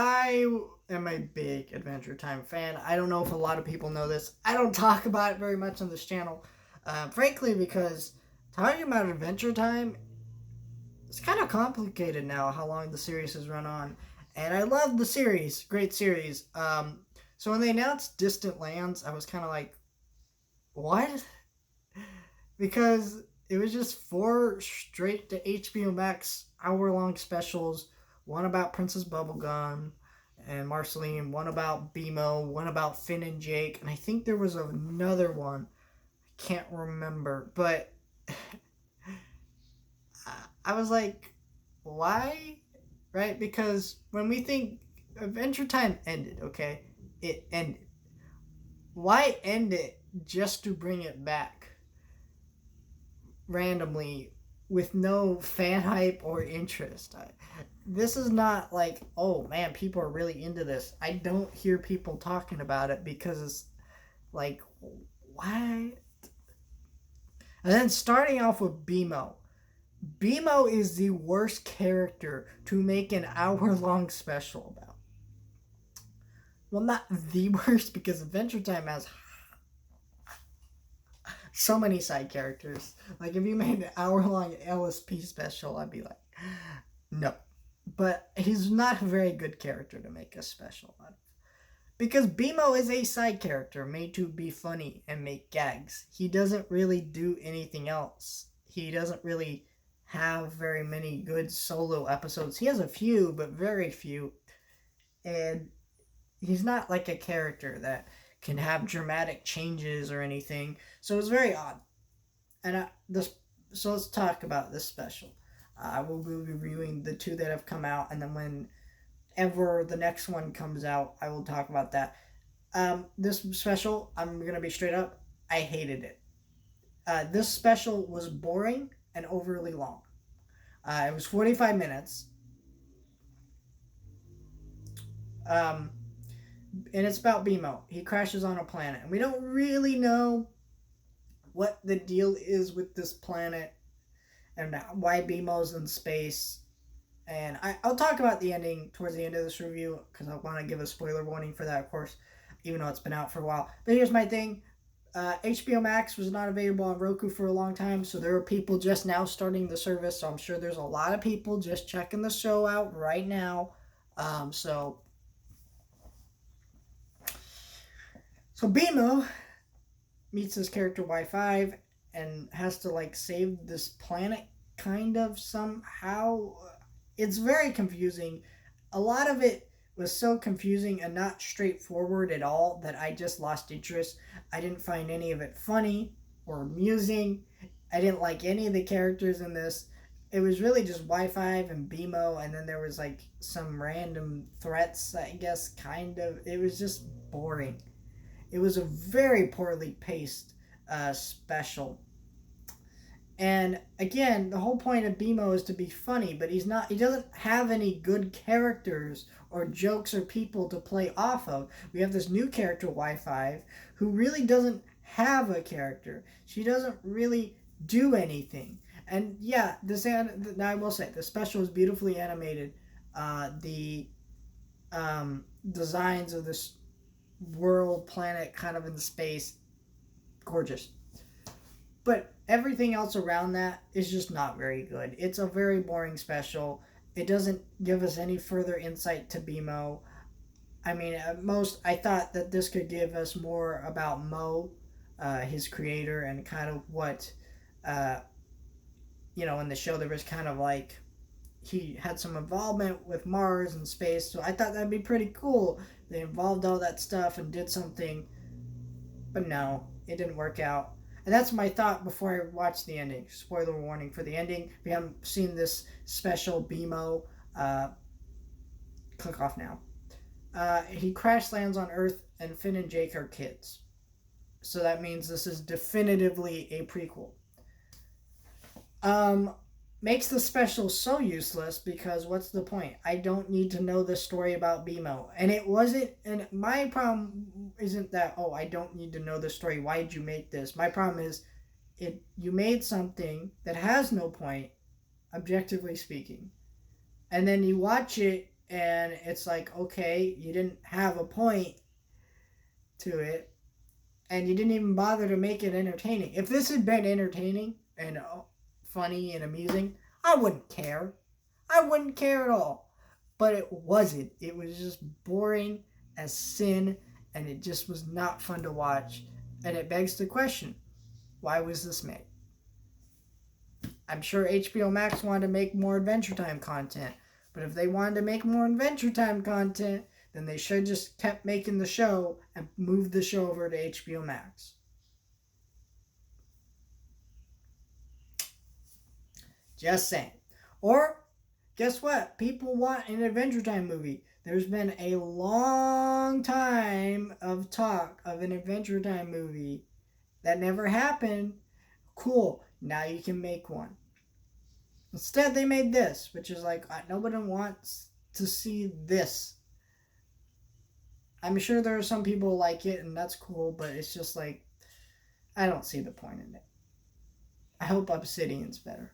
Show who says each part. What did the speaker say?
Speaker 1: I am a big Adventure Time fan. I don't know if a lot of people know this. I don't talk about it very much on this channel, frankly, because talking about Adventure Time, it's kind of complicated now how long the series has run on. And I love the series, great series. So when they announced Distant Lands, I was kind of like, what? Because it was just four straight to HBO Max hour-long specials. One about Princess Bubblegum and Marceline, one about BMO, one about Finn and Jake, and I think there was another one. I can't remember, but I was like, why? Right? Because when we think Adventure Time ended, okay? It ended. Why end it just to bring it back randomly with no fan hype or interest? This is not like, oh man, people are really into this. I don't hear people talking about it because it's like, why? And then starting off with BMO. BMO is the worst character to make an hour-long special about. Well, not the worst, because Adventure Time has so many side characters. Like, if you made an hour-long LSP special, I'd be like, no. But he's not a very good character to make a special out of. Because BMO is a side character made to be funny and make gags. He doesn't really do anything else. He doesn't really have very many good solo episodes. He has a few, but very few. And he's not like a character that can have dramatic changes or anything. So it's very odd. And so let's talk about this special. I will be reviewing the two that have come out, and then whenever the next one comes out, I will talk about that. This special, I'm gonna be straight up, I hated it. This special was boring and overly long. It was 45 minutes. And it's about BMO. He crashes on a planet, and we don't really know what the deal is with this planet and why BMO's in space. And I'll talk about the ending towards the end of this review because I want to give a spoiler warning for that, of course, even though it's been out for a while. But here's my thing. HBO Max was not available on Roku for a long time, so there are people just now starting the service. So I'm sure there's a lot of people just checking the show out right now. So BMO meets his character Y5 and has to like save this planet kind of somehow. It's very confusing. A lot of it was so confusing and not straightforward at all that I just lost interest. I didn't find any of it funny or amusing. I didn't like any of the characters in this. It was really just Y5 and BMO, and then there was like some random threats, I guess, kind of. It was just boring. It was a very poorly paced special. And again, the whole point of BMO is to be funny, but he doesn't have any good characters or jokes or people to play off of. We have this new character, Y5, who really doesn't have a character. She doesn't really do anything. And yeah, now I will say, the special is beautifully animated. The designs of this world, planet, kind of in the space, gorgeous. But everything else around that is just not very good. It's a very boring special. It doesn't give us any further insight to BMO. I mean, at most, I thought that this could give us more about Mo, his creator, and kind of what, in the show there was kind of like he had some involvement with Mars and space. So I thought that'd be pretty cool. They involved all that stuff and did something. But no, it didn't work out. And that's my thought before I watched the ending. Spoiler warning for the ending. If you haven't seen this special BMO, click off now. He crash lands on Earth, and Finn and Jake are kids. So that means this is definitively a prequel. Makes the special so useless because what's the point? I don't need to know the story about BMO. And it wasn't, and my problem isn't that, oh, I don't need to know the story. Why did you make this? My problem is you made something that has no point, objectively speaking. And then you watch it And it's like, okay, you didn't have a point to it, and you didn't even bother to make it entertaining. If this had been entertaining and funny and amusing, I wouldn't care. I wouldn't care at all. But it wasn't. It was just boring as sin, and it just was not fun to watch. And it begs the question, why was this made? I'm sure HBO Max wanted to make more Adventure Time content. But if they wanted to make more Adventure Time content, then they should just kept making the show and moved the show over to HBO Max. Just saying. Or, guess what? People want an Adventure Time movie. There's been a long time of talk of an Adventure Time movie that never happened. Cool. Now you can make one. Instead, they made this, which is like, nobody wants to see this. I'm sure there are some people who like it, and that's cool, but it's just like, I don't see the point in it. I hope Obsidian's better.